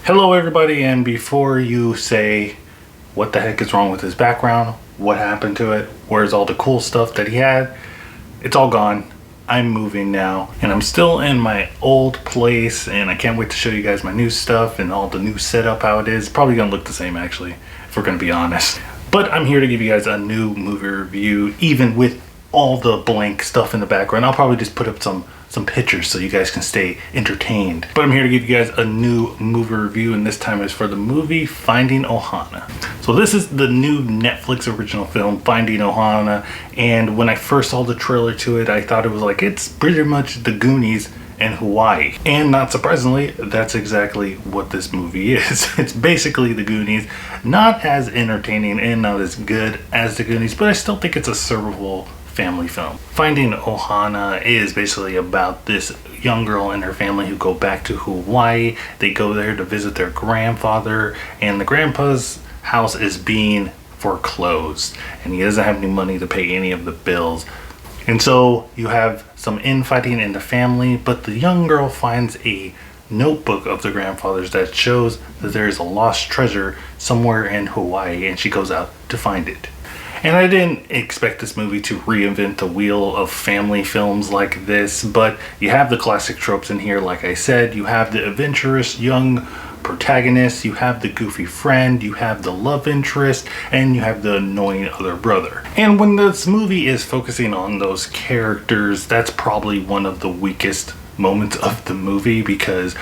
Hello everybody, and before you say what the heck is wrong with his background, what happened to it, where's all the cool stuff that he had, it's all gone. I'm moving now, and I'm still in my old place, and I can't wait to show you guys my new stuff and all the new setup, how it is. Probably gonna look the same actually, if we're gonna be honest. But I'm here to give you guys a new movie review, even with all the blank stuff in the background. I'll probably just put up some pictures so you guys can stay entertained. But I'm here to give you guys a new movie review, and this time is for the movie Finding Ohana. So this is the new Netflix original film, Finding Ohana, and when I first saw the trailer to it, I thought it was like, it's pretty much the Goonies in Hawaii. And not surprisingly, that's exactly what this movie is. It's basically the Goonies, not as entertaining and not as good as the Goonies, but I still think it's a servable family film. Finding Ohana is basically about this young girl and her family who go back to Hawaii. They go there to visit their grandfather, and the grandpa's house is being foreclosed and he doesn't have any money to pay any of the bills. And so you have some infighting in the family, but the young girl finds a notebook of the grandfather's that shows that there is a lost treasure somewhere in Hawaii, and she goes out to find it. And I didn't expect this movie to reinvent the wheel of family films like this, but you have the classic tropes in here. Like I said, you have the adventurous young protagonist, you have the goofy friend, you have the love interest, and you have the annoying other brother. And when this movie is focusing on those characters, that's probably one of the weakest moments of the movie, because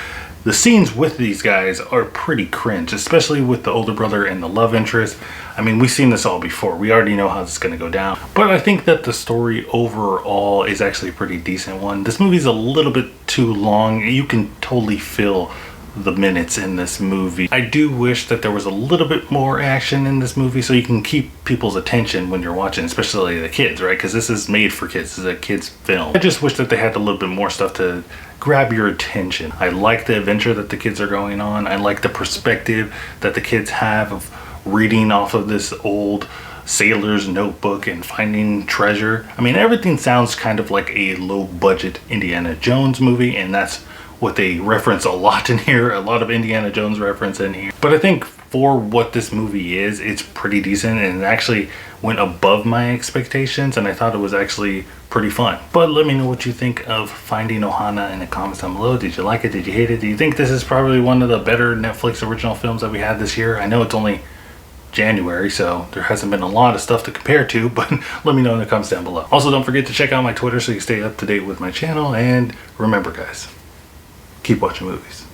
the scenes with these guys are pretty cringe, especially with the older brother and the love interest. I mean, we've seen this all before. We already know how this is going to go down. But I think that the story overall is actually a pretty decent one. This movie's a little bit too long. You can totally feel the minutes in this movie. I do wish that there was a little bit more action in this movie so you can keep people's attention when you're watching, especially the kids, right? Because this is made for kids. This is a kid's film. I just wish that they had a little bit more stuff to grab your attention. I like the adventure that the kids are going on. I like the perspective that the kids have of reading off of this old sailor's notebook and finding treasure. I mean, everything sounds kind of like a low budget Indiana Jones movie, and that's what they reference a lot in here, a lot of Indiana Jones reference in here. But I think for what this movie is, it's pretty decent, and it actually went above my expectations, and I thought it was actually pretty fun. But let me know what you think of Finding Ohana in the comments down below. Did you like it? Did you hate it? Do you think this is probably one of the better Netflix original films that we had this year? I know it's only January, so there hasn't been a lot of stuff to compare to, but let me know in the comments down below. Also, don't forget to check out my Twitter so you stay up to date with my channel, and remember guys, keep watching movies.